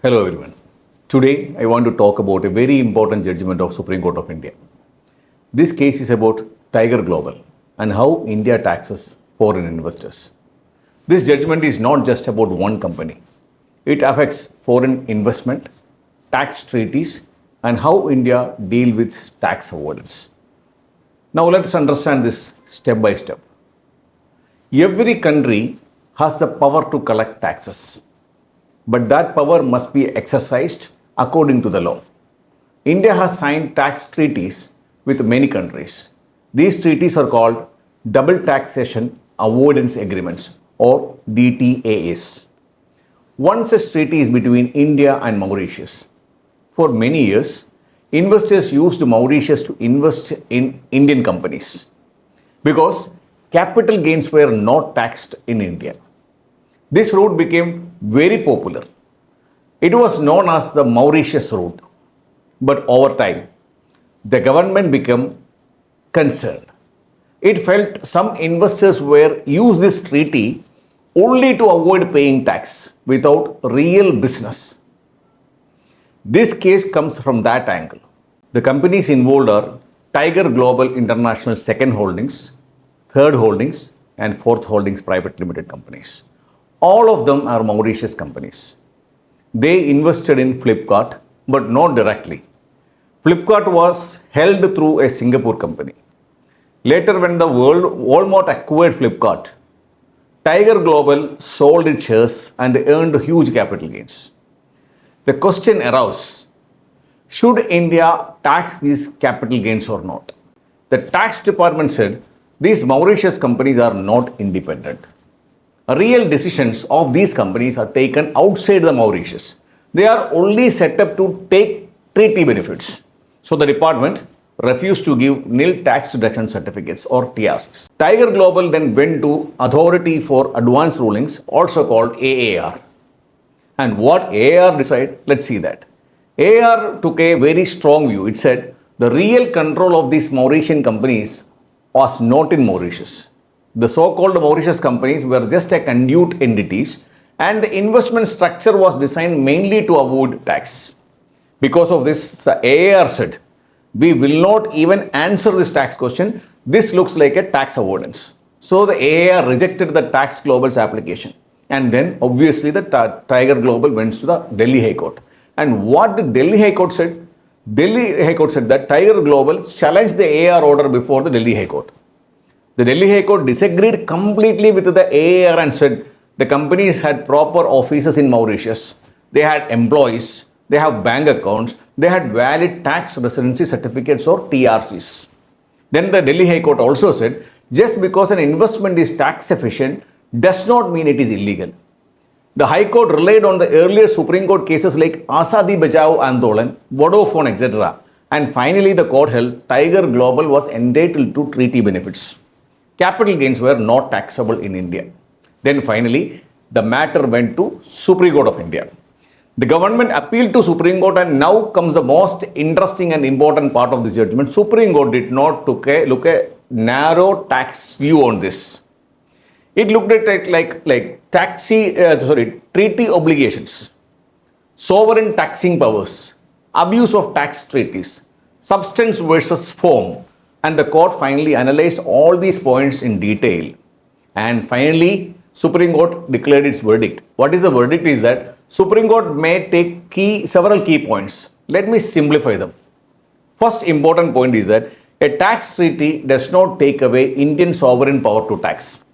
Hello everyone. Today I want to talk about a very important judgment of Supreme Court of India. This case is about Tiger Global and how India taxes foreign investors. This judgment is not just about one company. It affects foreign investment, tax treaties and how India deals with tax avoidance. Now let's understand this step by step. Every country has the power to collect taxes, but that power must be exercised according to the law. India has signed tax treaties with many countries. These treaties are called Double Taxation Avoidance Agreements or DTAAs. One such treaty is between India and Mauritius. For many years, investors used Mauritius to invest in Indian companies because capital gains were not taxed in India. This route became very popular. It was known as the Mauritius route. But over time, the government became concerned. It felt some investors were use this treaty only to avoid paying tax without real business. This case comes from that angle. The companies involved are Tiger Global International Second Holdings, Third Holdings, and Fourth Holdings Private Limited companies. All of them are Mauritius companies. They invested in Flipkart, but not directly. Flipkart was held through a Singapore company. Later, when the Walmart acquired Flipkart, Tiger Global sold its shares and earned huge capital gains. The question arose, should India tax these capital gains or not? The tax department said these Mauritius companies are not independent. Real decisions of these companies are taken outside the Mauritius. They are only set up to take treaty benefits. So the department refused to give nil tax deduction certificates or TRCs. Tiger Global then went to Authority for Advanced Rulings, also called AAR. And what AAR decided? Let's see that. AAR took a very strong view. It said the real control of these Mauritian companies was not in Mauritius. The so-called Mauritius companies were just a conduit entities and the investment structure was designed mainly to avoid tax. Because of this, AAR said, we will not even answer this tax question. This looks like a tax avoidance. So the AAR rejected the Tax Global's application. And then obviously the Tiger Global went to the Delhi High Court. And what the Delhi High Court said? Delhi High Court said that Tiger Global challenged the AAR order before the Delhi High Court. The Delhi High Court disagreed completely with the AAR and said the companies had proper offices in Mauritius, they had employees, they have bank accounts, they had valid tax residency certificates or TRCs. Then the Delhi High Court also said just because an investment is tax efficient does not mean it is illegal. The High Court relied on the earlier Supreme Court cases like Azadi Bachao Andolan, Vodafone, etc. And finally the court held Tiger Global was entitled to treaty benefits. Capital gains were not taxable in India. Then finally, the matter went to Supreme Court of India. The government appealed to Supreme Court and now comes the most interesting and important part of this judgment. Supreme Court did not look a narrow tax view on this. It looked at it like treaty obligations, sovereign taxing powers, abuse of tax treaties, substance versus form. And the court finally analyzed all these points in detail. And finally, Supreme Court declared its verdict. What is the verdict is that Supreme Court may take several key points. Let me simplify them. First important point is that a tax treaty does not take away Indian sovereign power to tax.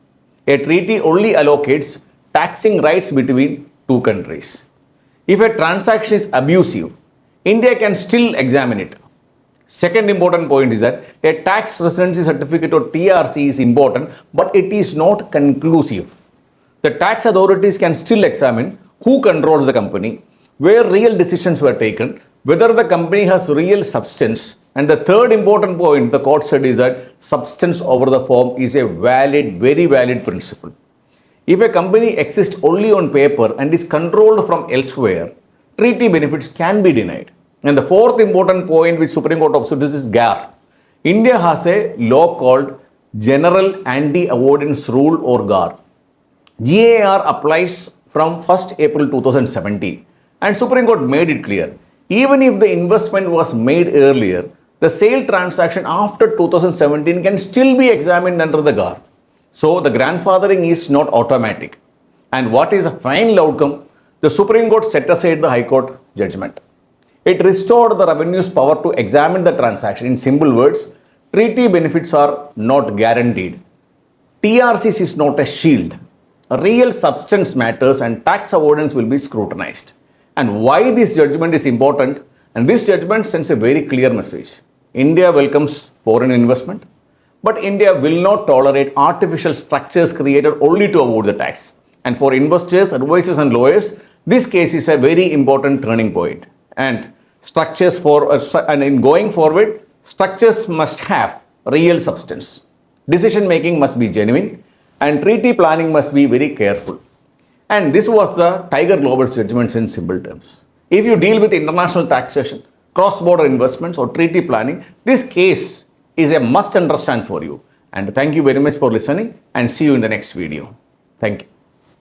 A treaty only allocates taxing rights between two countries. If a transaction is abusive, India can still examine it. Second important point is that a tax residency certificate or TRC is important, but it is not conclusive. The tax authorities can still examine who controls the company, where real decisions were taken, whether the company has real substance. And the third important point the court said is that substance over the form is a valid, very valid principle. If a company exists only on paper and is controlled from elsewhere, treaty benefits can be denied. And the fourth important point which Supreme Court observed is GAAR. India has a law called General Anti-Avoidance Rule or GAAR. GAAR applies from 1st April 2017 And Supreme Court made it clear, even if the investment was made earlier, the sale transaction after 2017 can still be examined under the GAAR. So the grandfathering is not automatic. And what is the final outcome? The Supreme Court set aside the High Court judgment. It restored the revenue's power to examine the transaction. In simple words, treaty benefits are not guaranteed. TRCs is not a shield. Real substance matters and tax avoidance will be scrutinized. And why this judgment is important? And this judgment sends a very clear message. India welcomes foreign investment, but India will not tolerate artificial structures created only to avoid the tax. And for investors, advisors and lawyers, this case is a very important turning point. And in going forward, structures must have real substance. Decision making must be genuine and treaty planning must be very careful. And this was the Tiger Global's judgments in simple terms. If you deal with international taxation, cross-border investments or treaty planning, this case is a must understand for you. And thank you very much for listening and see you in the next video. Thank you.